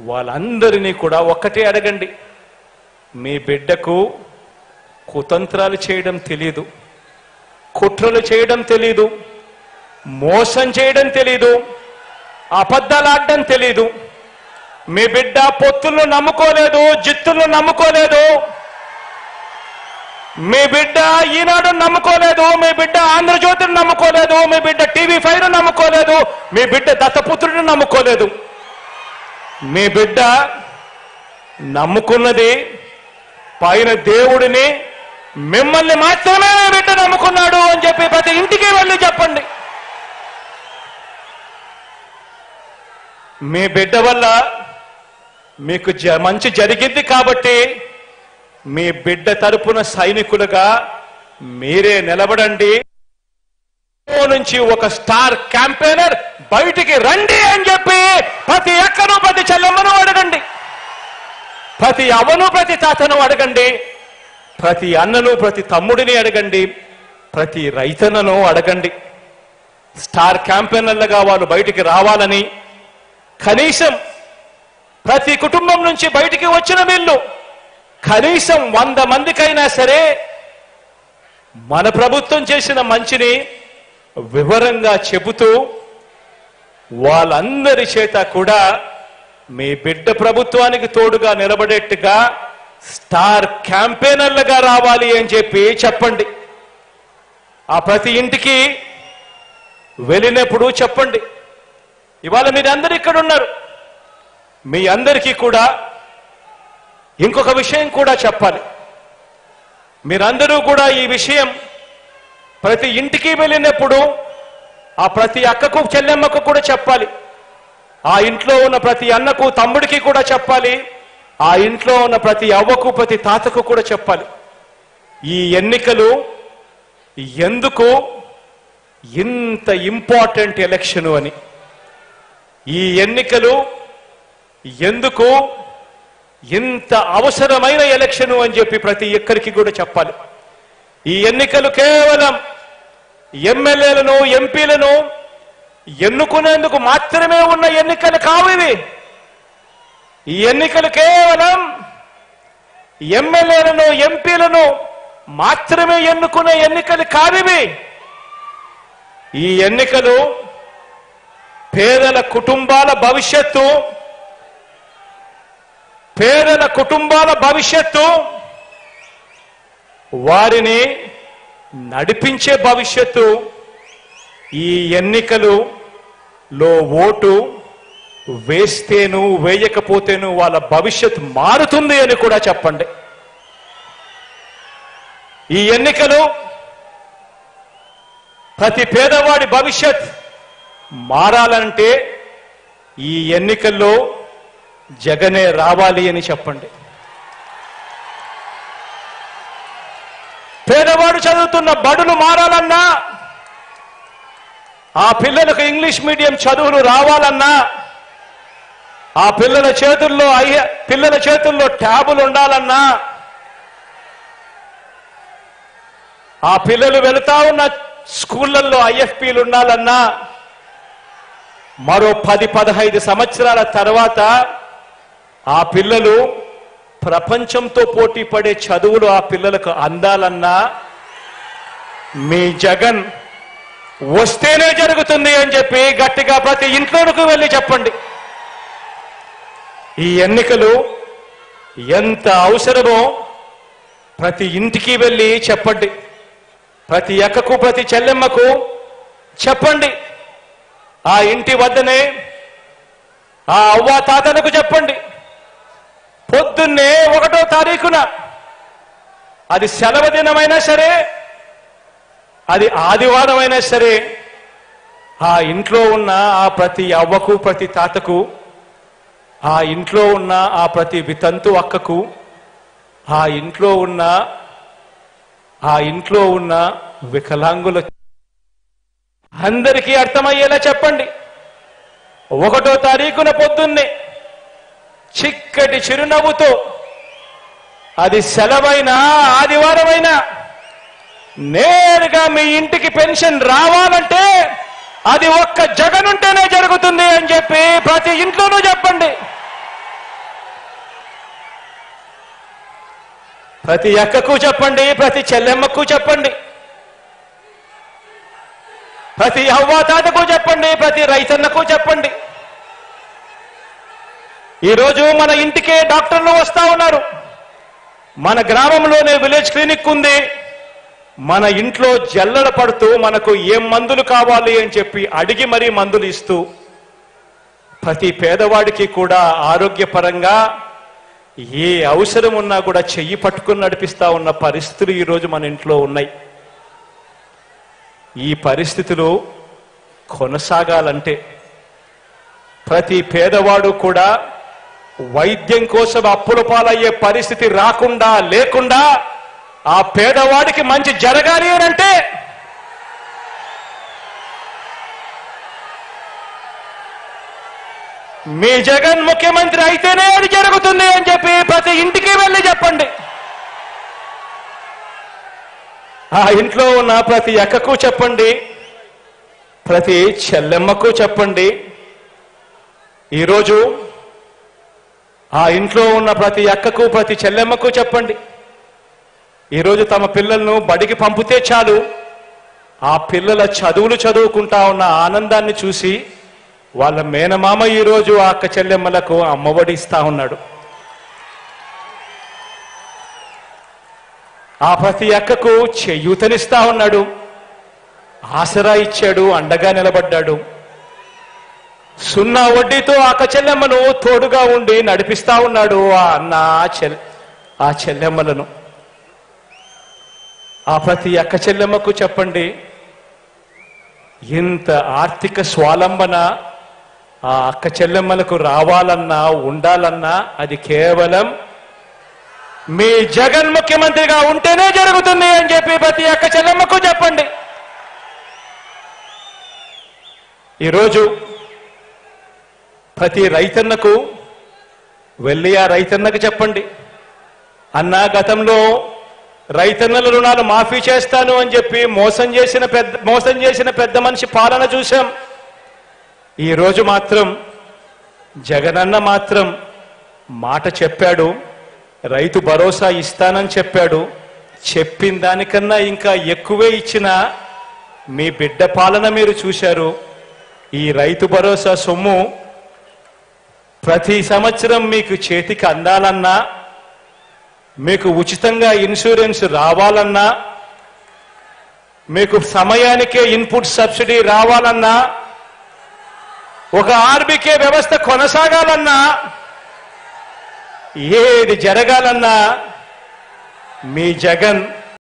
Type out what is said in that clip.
వాళ్ళందరినీ కూడా ఒక్కటే అడగండి, మీ బిడ్డకు కుతంత్రాలు చేయడం తెలీదు, కుట్రలు చేయడం తెలీదు, మోసం చేయడం తెలీదు, అబద్ధాలు ఆడడం తెలీదు. మీ బిడ్డ పొత్తులను నమ్ముకోలేదు, జిత్తులను నమ్ముకోలేదు, మీ బిడ్డ ఈనాడు నమ్ముకోలేదు, మీ బిడ్డ ఆంధ్రజ్యోతిని నమ్ముకోలేదు, మీ బిడ్డ TV5 నమ్ముకోలేదు, మీ బిడ్డ దత్తపుత్రుడిని నమ్ముకోలేదు. మీ బిడ్డ నమ్ముకున్నది పైన దేవుడిని, మిమ్మల్ని మాత్రమే మీ బిడ్డ నమ్ముకున్నాడు అని చెప్పి ప్రతి ఇంటికి వెళ్ళి చెప్పండి. మీ బిడ్డ వల్ల మీకు మంచి జరిగింది కాబట్టి మీ బిడ్డ తరపున సైనికులుగా మీరే నిలబడండి. నుంచి ఒక స్టార్ క్యాంపెయినర్ బయటికి రండి అని చెప్పి ప్రతి అక్కను ప్రతి చెల్లెమ్మను అడగండి, ప్రతి అవ్వను ప్రతి తాతను అడగండి, ప్రతి అన్నను ప్రతి తమ్ముడిని అడగండి, ప్రతి రైతన్నను అడగండి. స్టార్ క్యాంపెయినర్లుగా వాళ్ళు బయటికి రావాలని, కనీసం ప్రతి కుటుంబం నుంచి బయటికి వచ్చిన వీళ్ళు కనీసం 100 మందికైనా సరే మన ప్రభుత్వం చేసిన మంచిని వివరంగా చెబుతూ వాళ్ళందరి చేత కూడా మీ బిడ్డ ప్రభుత్వానికి తోడుగా నిలబడేట్టుగా స్టార్ క్యాంపెయినర్లుగా రావాలి అని చెప్పి చెప్పండి. ఆ ప్రతి ఇంటికి వెళ్ళినప్పుడు చెప్పండి. ఇవాళ మీరందరూ ఇక్కడ ఉన్నారు, మీ అందరికీ కూడా ఇంకొక విషయం కూడా చెప్పాలి. మీరందరూ కూడా ఈ విషయం ప్రతి ఇంటికి వెళ్ళినప్పుడు ఆ ప్రతి అక్కకు చెల్లెమ్మకు కూడా చెప్పాలి, ఆ ఇంట్లో ఉన్న ప్రతి అన్నకు తమ్ముడికి కూడా చెప్పాలి, ఆ ఇంట్లో ఉన్న ప్రతి అవ్వకు ప్రతి తాతకు కూడా చెప్పాలి. ఈ ఎన్నికలు ఎందుకు ఇంత ఇంపార్టెంట్ ఎలక్షన్ అని, ఈ ఎన్నికలు ఎందుకు ఇంత అవసరమైన ఎలక్షన్ అని చెప్పి ప్రతి ఒక్కరికి కూడా చెప్పాలి. ఈ ఎన్నికలు కేవలం ఎమ్మెల్యేలను ఎంపీలను ఎన్నుకునేందుకు మాత్రమే ఉన్న ఎన్నికలు కావు ఇవి. ఈ ఎన్నికలు కేవలం ఎమ్మెల్యేలను ఎంపీలను మాత్రమే ఎన్నుకునే ఎన్నికలు కావివి. ఈ ఎన్నికలు పేదల కుటుంబాల భవిష్యత్తు, పేదల కుటుంబాల భవిష్యత్తు, వారిని నడిపించే భవిష్యత్తు. ఈ ఎన్నికలలో ఓటు వేస్తేను వేయకపోతేను వాళ్ళ భవిష్యత్తు మారుతుంది అని కూడా చెప్పండి. ఈ ఎన్నికలు ప్రతి పేదవాడి భవిష్యత్ మారాలంటే ఈ ఎన్నికల్లో జగనే రావాలి అని చెప్పండి. పేదవాడు చదువుతున్న బడులు మారాలన్నా, ఆ పిల్లలకు ఇంగ్లీష్ మీడియం చదువులు రావాలన్నా, ఆ పిల్లల చేతుల్లో ట్యాబులు ఉండాలన్నా, ఆ పిల్లలు వెళుతా ఉన్న స్కూళ్లలో IFPలు ఉండాలన్నా, మరో 10-15 సంవత్సరాల తర్వాత ఆ పిల్లలు ప్రపంచంతో పోటీ పడే చదువులు ఆ పిల్లలకు అందాలన్నా మీ జగన్ వస్తేనే జరుగుతుంది అని చెప్పి గట్టిగా ప్రతి ఇంట్లోకి వెళ్ళి చెప్పండి. ఈ ఎన్నికలు ఎంత అవసరమో ప్రతి ఇంటికి వెళ్ళి చెప్పండి. ప్రతి అక్కకు ప్రతి చెల్లెమ్మకు చెప్పండి. ఆ ఇంటి వద్దనే ఆ అవ్వ తాతలకు చెప్పండి. పొద్దున్నే 1వ తారీఖున, అది సెలవు దినమైనా సరే, అది ఆదివారం అయినా సరే, ఆ ఇంట్లో ఉన్న ఆ ప్రతి అవ్వకు ప్రతి తాతకు, ఆ ఇంట్లో ఉన్న ఆ ప్రతి వితంతు అక్కకు, ఆ ఇంట్లో ఉన్న వికలాంగుల అందరికీ అర్థమయ్యేలా చెప్పండి. 1వ తారీఖున పొద్దున్నే చిక్కటి చిరునవ్వుతో, అది సెలవైనా ఆదివారమైనా, నేరుగా మీ ఇంటికి పెన్షన్ రావాలంటే అది ఒక్క జగన్ ఉంటేనే జరుగుతుంది అని చెప్పి ప్రతి ఇంట్లోనూ చెప్పండి. ప్రతి అక్కకు చెప్పండి, ప్రతి చెల్లెమ్మకు చెప్పండి, ప్రతి అవ్వాతాతకు చెప్పండి, ప్రతి రైతన్నకు చెప్పండి. ఈరోజు మన ఇంటికే డాక్టర్లు వస్తా ఉన్నారు. మన గ్రామంలోనే విలేజ్ క్లినిక్ ఉంది. మన ఇంట్లో జల్లడ పడుతూ మనకు ఏం మందులు కావాలి అని చెప్పి అడిగి మరీ మందులు ఇస్తూ ప్రతి పేదవాడికి కూడా ఆరోగ్యపరంగా ఏ అవసరం ఉన్నా కూడా చెయ్యి పట్టుకుని నడిపిస్తా ఉన్న పరిస్థితులు ఈరోజు మన ఇంట్లో ఉన్నాయి. ఈ పరిస్థితులు కొనసాగాలంటే ప్రతి పేదవాడు కూడా వైద్యం కోసం అప్పుల పాలయ్యే పరిస్థితి రాకుండా లేకుండా ఆ పేదవాడికి మంచి జరగాలి అనంటే మీ జగన్ ముఖ్యమంత్రి అయితేనే అది జరుగుతుంది అని చెప్పి ప్రతి ఇంటికి వెళ్ళి చెప్పండి. ఆ ఇంట్లో ఉన్న ప్రతి అక్కకు చెప్పండి, ప్రతి చెల్లెమ్మకు చెప్పండి. ఈరోజు ఆ ఇంట్లో ఉన్న ప్రతి అక్కకు ప్రతి చెల్లెమ్మకు చెప్పండి, ఈరోజు తమ పిల్లలను బడికి పంపితే చాలు ఆ పిల్లల చదువులు చదువుకుంటా ఉన్న ఆనందాన్ని చూసి వాళ్ళ మేనమామ ఈరోజు ఆ అక్క చెల్లెమ్మలకు అమ్మఒడి ఇస్తా ఉన్నాడు. ఆ ప్రతి అక్కకు చేయూతనిస్తా ఉన్నాడు, ఆసరా ఇచ్చాడు, అండగా నిలబడ్డాడు. సున్నా వడ్డీతో అక్క చెల్లెమ్మను తోడుగా ఉండి నడిపిస్తా ఉన్నాడు ఆ అన్న ఆ చెల్లెమ్మలను. ఆ ప్రతి అక్క చెల్లెమ్మకు చెప్పండి, ఇంత ఆర్థిక స్వాలంబన ఆ అక్క చెల్లెమ్మలకు రావాలన్నా ఉండాలన్నా అది కేవలం మీ జగన్ ముఖ్యమంత్రిగా ఉంటేనే జరుగుతుంది అని చెప్పి ప్రతి అక్క చెల్లెమ్మకు చెప్పండి. ఈరోజు ప్రతి రైతన్నకు వెళ్ళి ఆ రైతన్నకు చెప్పండి, అన్నా గతంలో రైతన్నల రుణాలు మాఫీ చేస్తాను అని చెప్పి మోసం చేసిన పెద్ద మనిషి పాలన చూశాం. ఈరోజు మాత్రం జగనన్న మాత్రం మాట చెప్పాడు, రైతు భరోసా ఇస్తానని చెప్పాడు. చెప్పిన దానికన్నా ఇంకా ఎక్కువే ఇచ్చిన మీ బిడ్డ పాలన మీరు చూశారు. ఈ రైతు భరోసా సొమ్ము ప్రతి సంవత్సరం మీకు చేతికి అందాలన్నా, మీకు ఉచితంగా ఇన్సూరెన్స్ రావాలన్నా, మీకు సమయానికే ఇన్పుట్ సబ్సిడీ రావాలన్నా, ఒక ఆర్బీకే వ్యవస్థ కొనసాగాలన్నా, ఏది జరగాలన్నా మీ జగన్